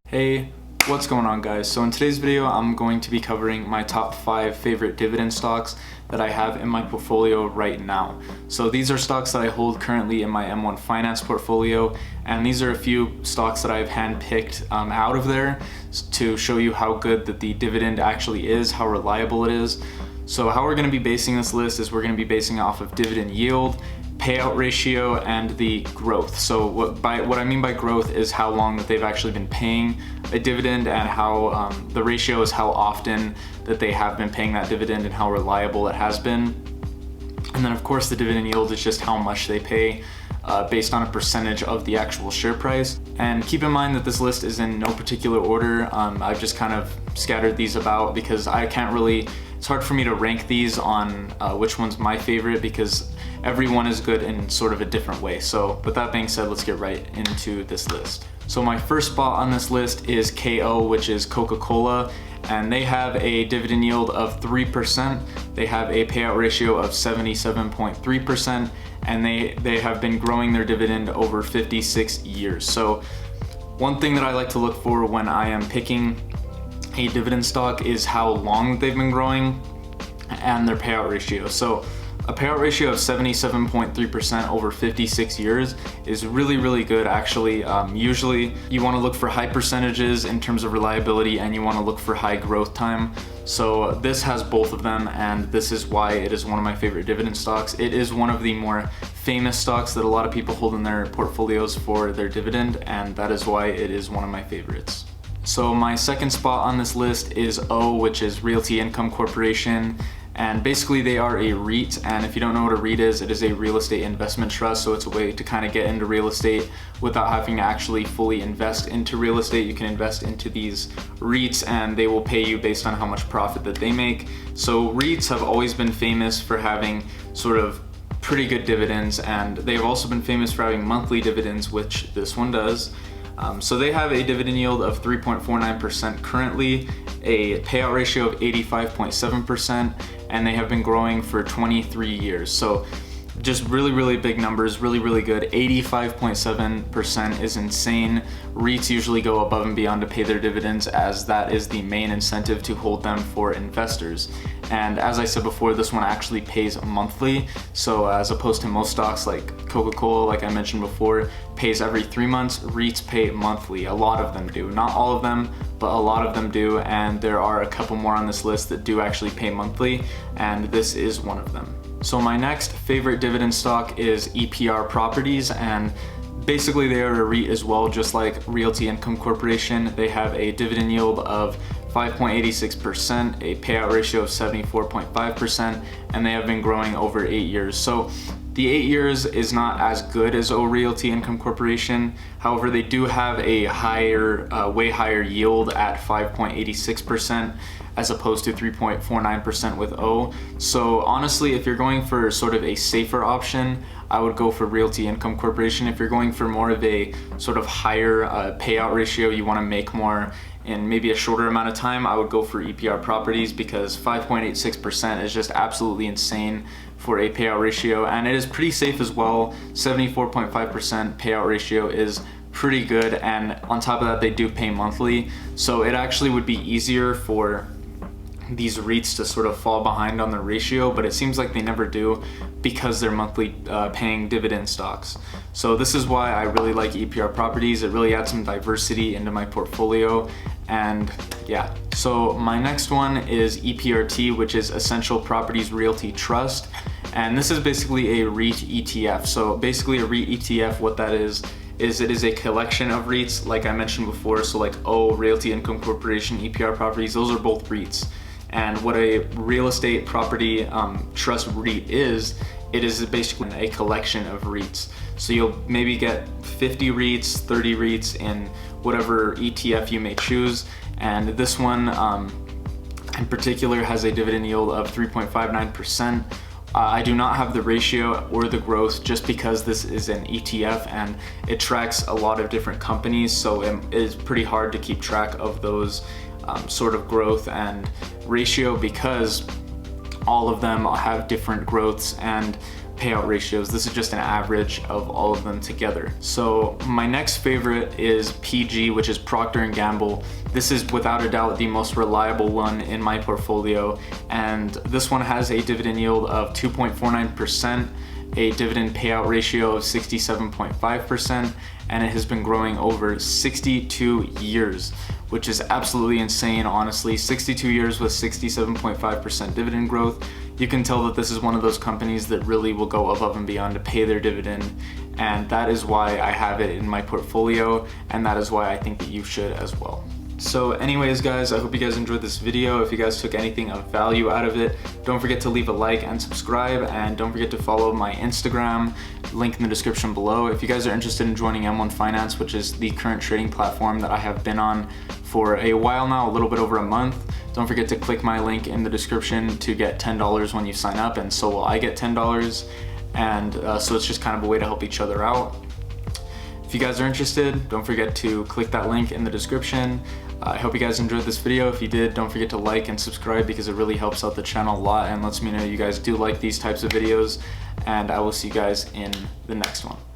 Hey, what's going on guys? So in today's video, I'm going to be covering my top 5 favorite dividend stocks that I have in my portfolio right now. So these are stocks that I hold currently in my M1 Finance portfolio, and these are a few stocks that I've handpicked out of there to show you how good that the dividend actually is, how reliable it is. So how we're going to be basing this list is we're going to be basing it off of dividend yield, payout ratio, and the growth. So what I mean by growth is how long that they've actually been paying a dividend, and how the ratio is how often that they have been paying that dividend and how reliable it has been. And then of course the dividend yield is just how much they pay based on a percentage of the actual share price. And keep in mind that this list is in no particular order. I've just kind of scattered these about because I can't really, it's hard for me to rank these on which one's my favorite, because every one is good in sort of a different way. So with that being said, let's get right into this list. So my first spot on this list is KO, which is Coca-Cola, and they have a dividend yield of 3%. They have a payout ratio of 77.3%, and they have been growing their dividend over 56 years. So one thing that I like to look for when I am picking a dividend stock is how long they've been growing and their payout ratio. So a payout ratio of 77.3% over 56 years is really good actually. Usually you want to look for high percentages in terms of reliability, and you want to look for high growth time. So this has both of them, and this is why it is one of my favorite dividend stocks. It is one of the more famous stocks that a lot of people hold in their portfolios for their dividend, and that is why it is one of my favorites. So my second spot on this list is O, which is Realty Income Corporation. And basically they are a REIT, and if you don't know what a REIT is, it is a real estate investment trust. So it's a way to kind of get into real estate without having to actually fully invest into real estate. You can invest into these REITs and they will pay you based on how much profit that they make. So REITs have always been famous for having sort of pretty good dividends, and they've also been famous for having monthly dividends, which this one does. So they have a dividend yield of 3.49% currently, a payout ratio of 85.7%, and they have been growing for 23 years. So just really big numbers, really good. 85.7% is insane. REITs usually go above and beyond to pay their dividends, as that is the main incentive to hold them for investors. And as I said before, this one actually pays monthly. So as opposed to most stocks like Coca-Cola, like I mentioned before, pays every 3 months, REITs pay monthly. A lot of them do. Not all of them, but a lot of them do. And there are a couple more on this list that do actually pay monthly, and this is one of them. So my next favorite dividend stock is EPR Properties, and basically they are a REIT as well, just like Realty Income Corporation. They have a dividend yield of 5.86%, a payout ratio of 74.5%, and they have been growing over 8 years. So the 8 years is not as good as Realty Income Corporation. However, they do have a higher, way higher yield at 5.86%. as opposed to 3.49% with O. So honestly, if you're going for sort of a safer option, I would go for Realty Income Corporation. If you're going for more of a sort of higher payout ratio, you want to make more in maybe a shorter amount of time, I would go for EPR Properties, because 5.86% is just absolutely insane for a payout ratio, and it is pretty safe as well. 74.5% payout ratio is pretty good, and on top of that they do pay monthly, so it actually would be easier for these REITs to sort of fall behind on the ratio, but it seems like they never do because they're monthly paying dividend stocks. So this is why I really like EPR Properties. It really adds some diversity into my portfolio, and yeah. So my next one is EPRT, which is Essential Properties Realty Trust, and this is basically a REIT ETF. So basically a REIT ETF, what that is it is a collection of REITs, like I mentioned before. So like Realty Income Corporation, EPR Properties, those are both REITs. And what a real estate property trust REIT is, it is basically a collection of REITs. So you'll maybe get 50 REITs, 30 REITs in whatever ETF you may choose. And this one in particular has a dividend yield of 3.59%. I do not have the ratio or the growth just because this is an ETF and it tracks a lot of different companies, so it is pretty hard to keep track of those sort of growth and ratio, because all of them have different growths and payout ratios. This is just an average of all of them together. So my next favorite is PG, which is Procter & Gamble. This is without a doubt the most reliable one in my portfolio, and this one has a dividend yield of 2.49%, a dividend payout ratio of 67.5%, and it has been growing over 62 years, which is absolutely insane, honestly. 62 years with 67.5% dividend growth. You can tell that this is one of those companies that really will go above and beyond to pay their dividend, and that is why I have it in my portfolio, and that is why I think that you should as well. So anyways guys, I hope you guys enjoyed this video. If you guys took anything of value out of it, don't forget to leave a like and subscribe, and don't forget to follow my Instagram, link in the description below. If you guys are interested in joining M1 Finance, which is the current trading platform that I have been on for a while now, a little bit over a month, don't forget to click my link in the description to get $10 when you sign up, and so will I get $10, and so it's just kind of a way to help each other out. If you guys are interested, don't forget to click that link in the description. I hope you guys enjoyed this video. If you did, don't forget to like and subscribe because it really helps out the channel a lot and lets me know you guys do like these types of videos, and I will see you guys in the next one.